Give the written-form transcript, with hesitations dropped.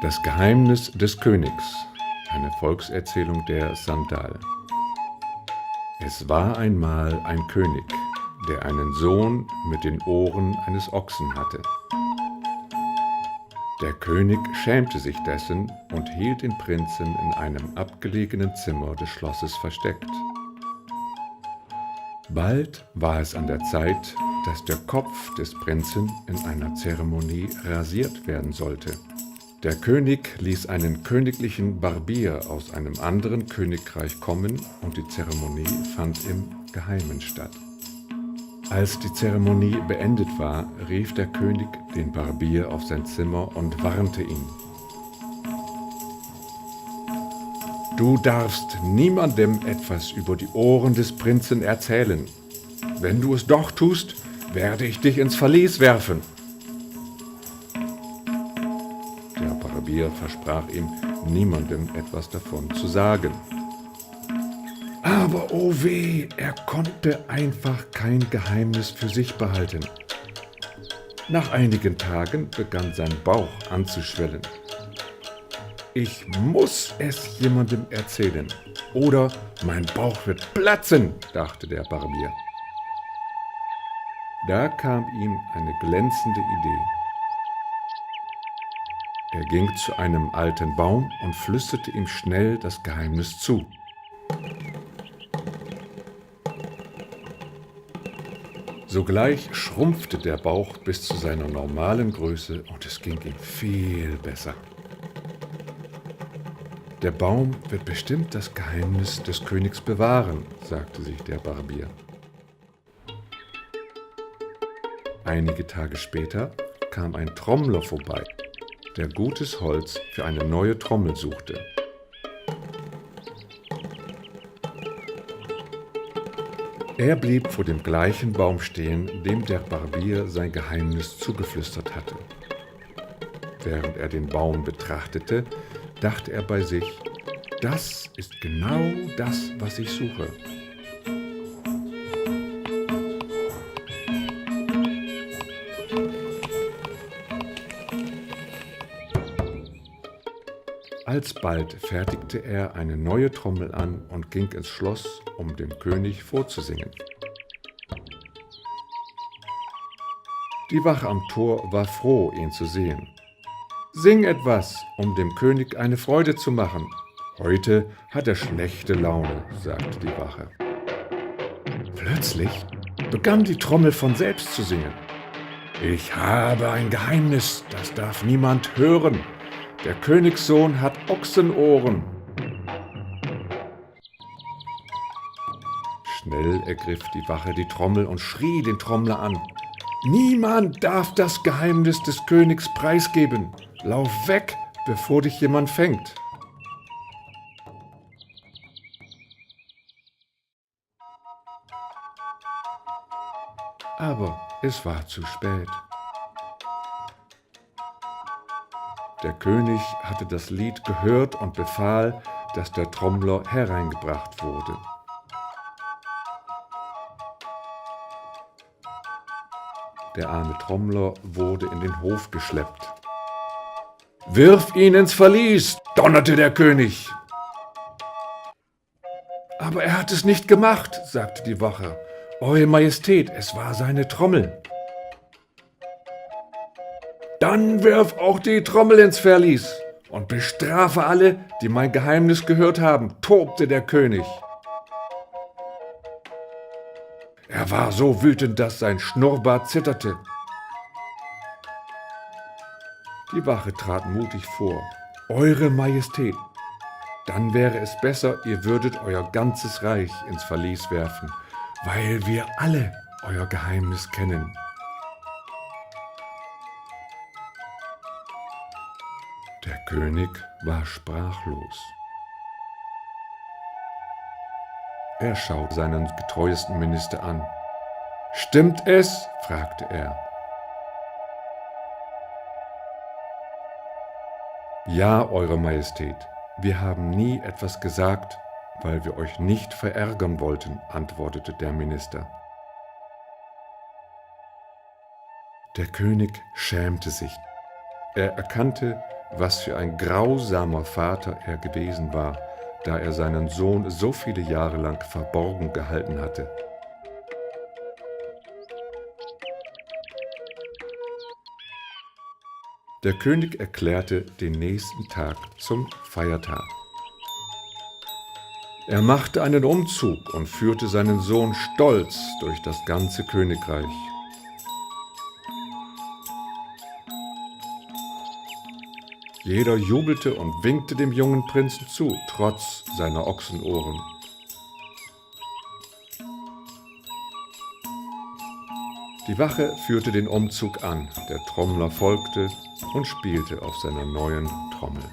Das Geheimnis des Königs. Eine Volkserzählung der Sandal. Es war einmal ein König, der einen Sohn mit den Ohren eines Ochsen hatte. Der König schämte sich dessen und hielt den Prinzen in einem abgelegenen Zimmer des Schlosses versteckt. Bald war es an der Zeit, dass der Kopf des Prinzen in einer Zeremonie rasiert werden sollte. Der König ließ einen königlichen Barbier aus einem anderen Königreich kommen und die Zeremonie fand im Geheimen statt. Als die Zeremonie beendet war, rief der König den Barbier auf sein Zimmer und warnte ihn. Du darfst niemandem etwas über die Ohren des Prinzen erzählen. Wenn du es doch tust, werde ich dich ins Verlies werfen. Der Barbier versprach ihm, niemandem etwas davon zu sagen. Aber oh weh, er konnte einfach kein Geheimnis für sich behalten. Nach einigen Tagen begann sein Bauch anzuschwellen. Ich muss es jemandem erzählen, oder mein Bauch wird platzen, dachte der Barbier. Da kam ihm eine glänzende Idee. Er ging zu einem alten Baum und flüsterte ihm schnell das Geheimnis zu. Sogleich schrumpfte der Bauch bis zu seiner normalen Größe und es ging ihm viel besser. Der Baum wird bestimmt das Geheimnis des Königs bewahren, sagte sich der Barbier. Einige Tage später kam ein Trommler vorbei, der gutes Holz für eine neue Trommel suchte. Er blieb vor dem gleichen Baum stehen, dem der Barbier sein Geheimnis zugeflüstert hatte. Während er den Baum betrachtete, dachte er bei sich, das ist genau das, was ich suche. Alsbald fertigte er eine neue Trommel an und ging ins Schloss, um dem König vorzusingen. Die Wache am Tor war froh, ihn zu sehen. »Sing etwas, um dem König eine Freude zu machen. Heute hat er schlechte Laune«, sagte die Wache. Plötzlich begann die Trommel von selbst zu singen. »Ich habe ein Geheimnis, das darf niemand hören. Der Königssohn hat Ochsenohren.« Schnell ergriff die Wache die Trommel und schrie den Trommler an. »Niemand darf das Geheimnis des Königs preisgeben. Lauf weg, bevor dich jemand fängt.« Aber es war zu spät. Der König hatte das Lied gehört und befahl, dass der Trommler hereingebracht wurde. Der arme Trommler wurde in den Hof geschleppt. »Wirf ihn ins Verlies«, donnerte der König. »Aber er hat es nicht gemacht«, sagte die Wache. »Eure Majestät, es war seine Trommel.« »Dann wirf auch die Trommel ins Verlies und bestrafe alle, die mein Geheimnis gehört haben«, tobte der König. Er war so wütend, dass sein Schnurrbart zitterte. Die Wache trat mutig vor. »Eure Majestät, dann wäre es besser, ihr würdet euer ganzes Reich ins Verlies werfen, weil wir alle euer Geheimnis kennen.« Der König war sprachlos. Er schaute seinen getreuesten Minister an. »Stimmt es?«, fragte er. »Ja, Eure Majestät, wir haben nie etwas gesagt, weil wir euch nicht verärgern wollten«, antwortete der Minister. Der König schämte sich. Er erkannte, was für ein grausamer Vater er gewesen war, da er seinen Sohn so viele Jahre lang verborgen gehalten hatte. Der König erklärte den nächsten Tag zum Feiertag. Er machte einen Umzug und führte seinen Sohn stolz durch das ganze Königreich. Jeder jubelte und winkte dem jungen Prinzen zu, trotz seiner Ochsenohren. Die Wache führte den Umzug an, der Trommler folgte und spielte auf seiner neuen Trommel.